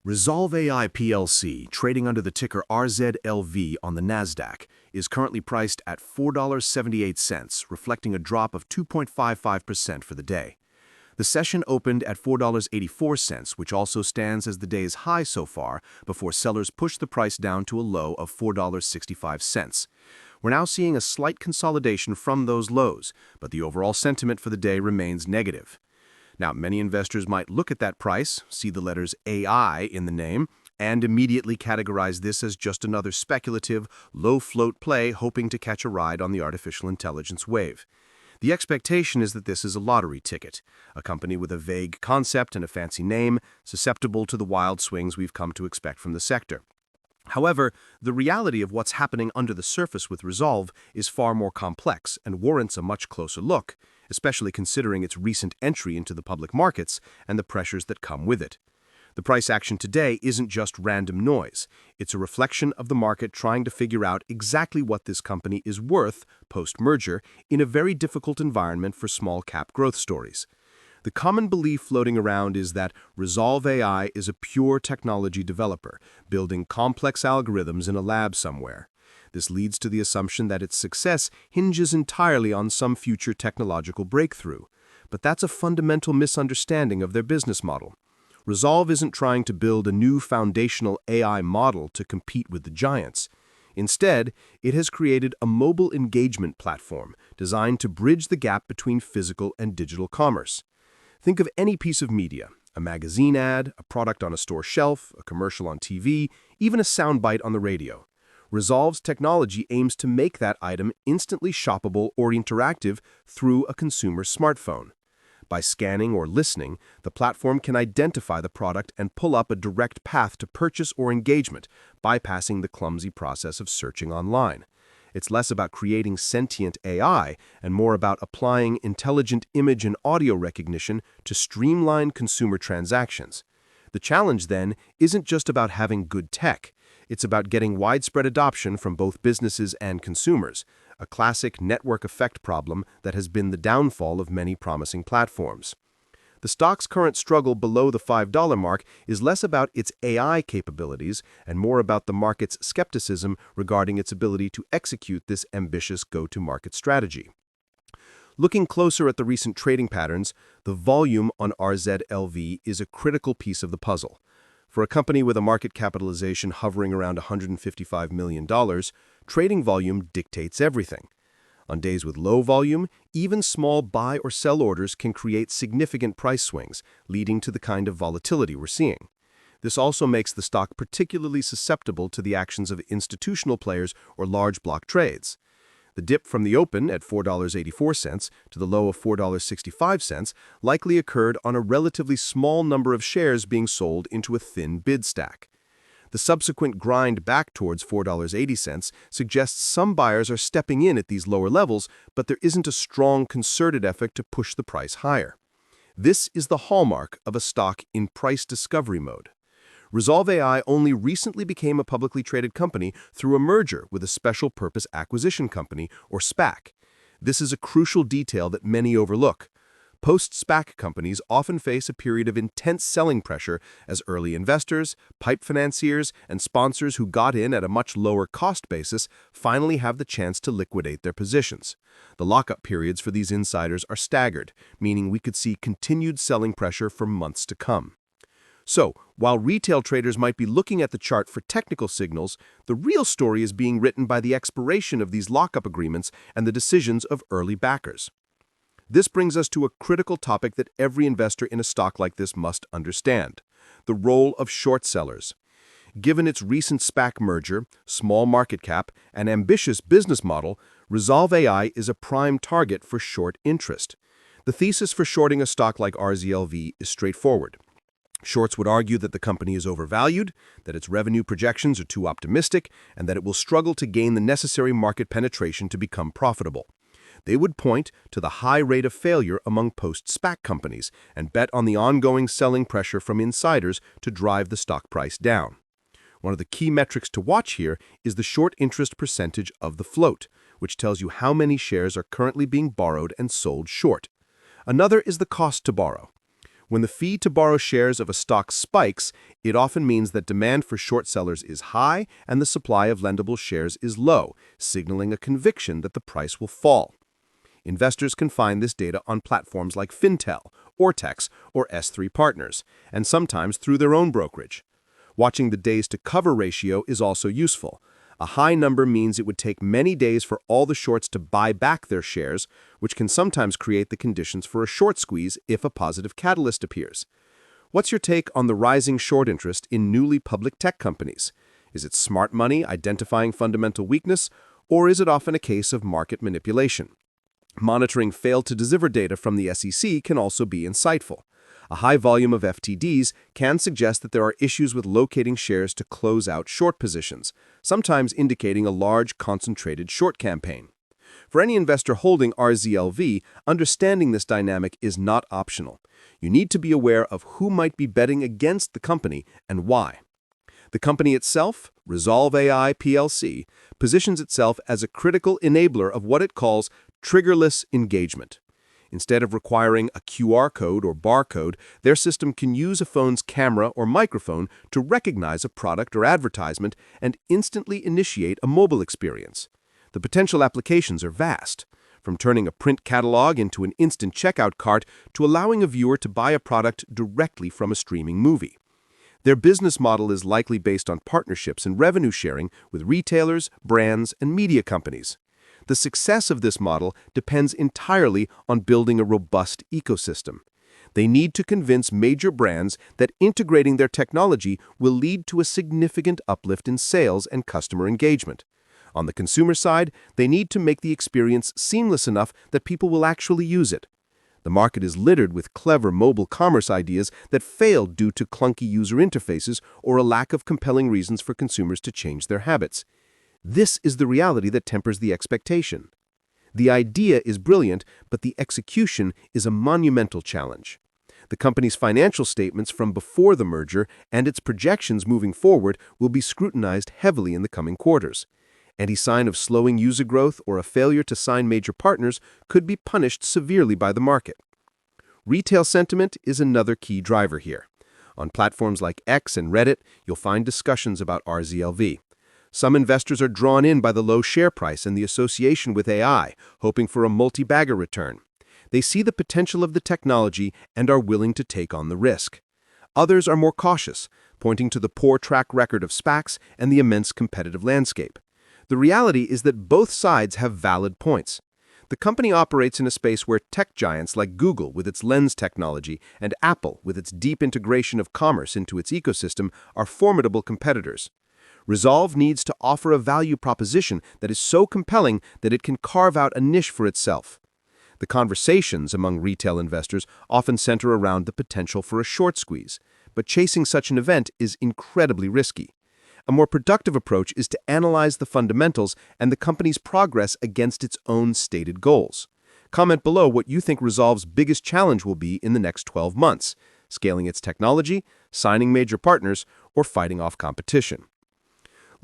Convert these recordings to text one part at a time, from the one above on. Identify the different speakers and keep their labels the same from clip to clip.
Speaker 1: Rezolve AI PLC, trading under the ticker RZLV on the Nasdaq, is currently priced at $4.78, reflecting a drop of 2.55% for the day. The session opened at $4.84, which also stands as the day's high so far, before sellers pushed the price down to a low of $4.65. We're now seeing a slight consolidation from those lows, but the overall sentiment for the day remains negative. Now, many investors might look at that price, see the letters AI in the name, and immediately categorize this as just another speculative, low-float play hoping to catch a ride on the artificial intelligence wave. The expectation is that this is a lottery ticket, a company with a vague concept and a fancy name, susceptible to the wild swings we've come to expect from the sector. However, the reality of what's happening under the surface with Rezolve is far more complex and warrants a much closer look, especially considering its recent entry into the public markets and the pressures that come with it. The price action today isn't just random noise. It's a reflection of the market trying to figure out exactly what this company is worth post-merger in a very difficult environment for small-cap growth stories. The common belief floating around is that Rezolve AI is a pure technology developer, building complex algorithms in a lab somewhere. This leads to the assumption that its success hinges entirely on some future technological breakthrough. But that's a fundamental misunderstanding of their business model. Rezolve isn't trying to build a new foundational AI model to compete with the giants. Instead, it has created a mobile engagement platform designed to bridge the gap between physical and digital commerce. Think of any piece of media, a magazine ad, a product on a store shelf, a commercial on TV, even a soundbite on the radio. Rezolve's technology aims to make that item instantly shoppable or interactive through a consumer smartphone. By scanning or listening, the platform can identify the product and pull up a direct path to purchase or engagement, bypassing the clumsy process of searching online. It's less about creating sentient AI and more about applying intelligent image and audio recognition to streamline consumer transactions. The challenge, then, isn't just about having good tech. It's about getting widespread adoption from both businesses and consumers, a classic network effect problem that has been the downfall of many promising platforms. The stock's current struggle below the $5 mark is less about its AI capabilities and more about the market's skepticism regarding its ability to execute this ambitious go-to-market strategy. Looking closer at the recent trading patterns, the volume on RZLV is a critical piece of the puzzle. For a company with a market capitalization hovering around $155 million, trading volume dictates everything. On days with low volume, even small buy or sell orders can create significant price swings, leading to the kind of volatility we're seeing. This also makes the stock particularly susceptible to the actions of institutional players or large block trades. The dip from the open at $4.84 to the low of $4.65 likely occurred on a relatively small number of shares being sold into a thin bid stack. The subsequent grind back towards $4.80 suggests some buyers are stepping in at these lower levels, but there isn't a strong concerted effort to push the price higher. This is the hallmark of a stock in price discovery mode. Rezolve AI only recently became a publicly traded company through a merger with a special purpose acquisition company, or SPAC. This is a crucial detail that many overlook. Post-SPAC companies often face a period of intense selling pressure as early investors, pipe financiers, and sponsors who got in at a much lower cost basis finally have the chance to liquidate their positions. The lockup periods for these insiders are staggered, meaning we could see continued selling pressure for months to come. So, while retail traders might be looking at the chart for technical signals, the real story is being written by the expiration of these lockup agreements and the decisions of early backers. This brings us to a critical topic that every investor in a stock like this must understand: the role of short sellers. Given its recent SPAC merger, small market cap, and ambitious business model, Rezolve AI is a prime target for short interest. The thesis for shorting a stock like RZLV is straightforward. Shorts would argue that the company is overvalued, that its revenue projections are too optimistic, and that it will struggle to gain the necessary market penetration to become profitable. They would point to the high rate of failure among post-SPAC companies and bet on the ongoing selling pressure from insiders to drive the stock price down. One of the key metrics to watch here is the short interest percentage of the float, which tells you how many shares are currently being borrowed and sold short. Another is the cost to borrow. When the fee to borrow shares of a stock spikes, it often means that demand for short sellers is high and the supply of lendable shares is low, signaling a conviction that the price will fall. Investors can find this data on platforms like Fintel, Ortex, or S3 Partners, and sometimes through their own brokerage. Watching the days-to-cover ratio is also useful. A high number means it would take many days for all the shorts to buy back their shares, which can sometimes create the conditions for a short squeeze if a positive catalyst appears. What's your take on the rising short interest in newly public tech companies? Is it smart money identifying fundamental weakness, or is it often a case of market manipulation? Monitoring failed-to-deliver data from the SEC can also be insightful. A high volume of FTDs can suggest that there are issues with locating shares to close out short positions, sometimes indicating a large, concentrated short campaign. For any investor holding RZLV, understanding this dynamic is not optional. You need to be aware of who might be betting against the company and why. The company itself, Rezolve AI PLC, positions itself as a critical enabler of what it calls triggerless engagement. Instead of requiring a QR code or barcode, their system can use a phone's camera or microphone to recognize a product or advertisement and instantly initiate a mobile experience. The potential applications are vast, from turning a print catalog into an instant checkout cart to allowing a viewer to buy a product directly from a streaming movie. Their business model is likely based on partnerships and revenue sharing with retailers, brands, and media companies. The success of this model depends entirely on building a robust ecosystem. They need to convince major brands that integrating their technology will lead to a significant uplift in sales and customer engagement. On the consumer side, they need to make the experience seamless enough that people will actually use it. The market is littered with clever mobile commerce ideas that failed due to clunky user interfaces or a lack of compelling reasons for consumers to change their habits. This is the reality that tempers the expectation. The idea is brilliant, but the execution is a monumental challenge. The company's financial statements from before the merger and its projections moving forward will be scrutinized heavily in the coming quarters. Any sign of slowing user growth or a failure to sign major partners could be punished severely by the market. Retail sentiment is another key driver here. On platforms like X and Reddit, you'll find discussions about RZLV. Some investors are drawn in by the low share price and the association with AI, hoping for a multi-bagger return. They see the potential of the technology and are willing to take on the risk. Others are more cautious, pointing to the poor track record of SPACs and the immense competitive landscape. The reality is that both sides have valid points. The company operates in a space where tech giants like Google with its Lens technology and Apple with its deep integration of commerce into its ecosystem are formidable competitors. Rezolve needs to offer a value proposition that is so compelling that it can carve out a niche for itself. The conversations among retail investors often center around the potential for a short squeeze, but chasing such an event is incredibly risky. A more productive approach is to analyze the fundamentals and the company's progress against its own stated goals. Comment below what you think Rezolve's biggest challenge will be in the next 12 months, scaling its technology, signing major partners, or fighting off competition.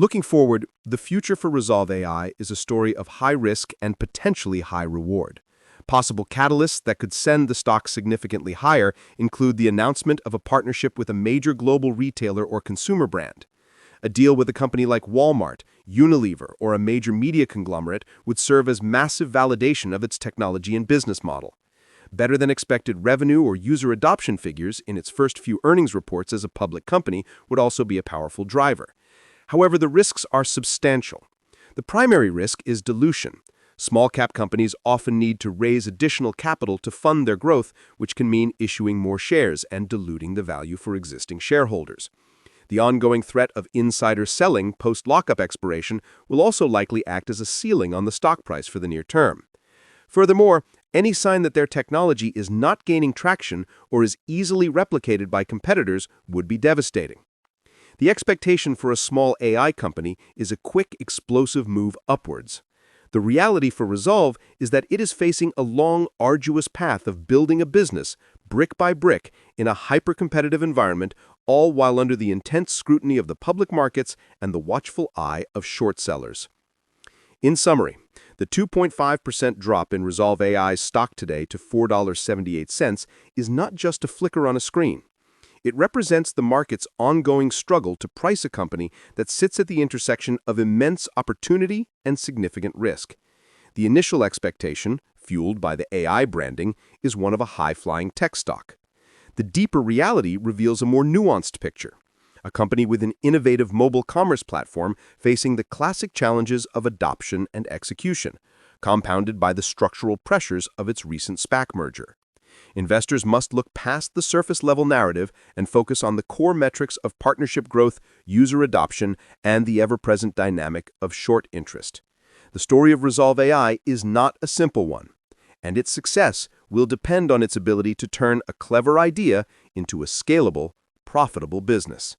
Speaker 1: Looking forward, the future for Rezolve AI is a story of high risk and potentially high reward. Possible catalysts that could send the stock significantly higher include the announcement of a partnership with a major global retailer or consumer brand. A deal with a company like Walmart, Unilever, or a major media conglomerate would serve as massive validation of its technology and business model. Better than expected revenue or user adoption figures in its first few earnings reports as a public company would also be a powerful driver. However, the risks are substantial. The primary risk is dilution. Small-cap companies often need to raise additional capital to fund their growth, which can mean issuing more shares and diluting the value for existing shareholders. The ongoing threat of insider selling post-lockup expiration will also likely act as a ceiling on the stock price for the near term. Furthermore, any sign that their technology is not gaining traction or is easily replicated by competitors would be devastating. The expectation for a small AI company is a quick, explosive move upwards. The reality for Rezolve is that it is facing a long, arduous path of building a business, brick by brick, in a hyper-competitive environment, all while under the intense scrutiny of the public markets and the watchful eye of short sellers. In summary, The 2.5% drop in Rezolve AI's stock today to $4.78 is not just a flicker on a screen. It represents the market's ongoing struggle to price a company that sits at the intersection of immense opportunity and significant risk. The initial expectation, fueled by the AI branding, is one of a high-flying tech stock. The deeper reality reveals a more nuanced picture. A company with an innovative mobile commerce platform facing the classic challenges of adoption and execution, compounded by the structural pressures of its recent SPAC merger. Investors must look past the surface-level narrative and focus on the core metrics of partnership growth, user adoption, and the ever-present dynamic of short interest. The story of Rezolve AI is not a simple one, and its success will depend on its ability to turn a clever idea into a scalable, profitable business.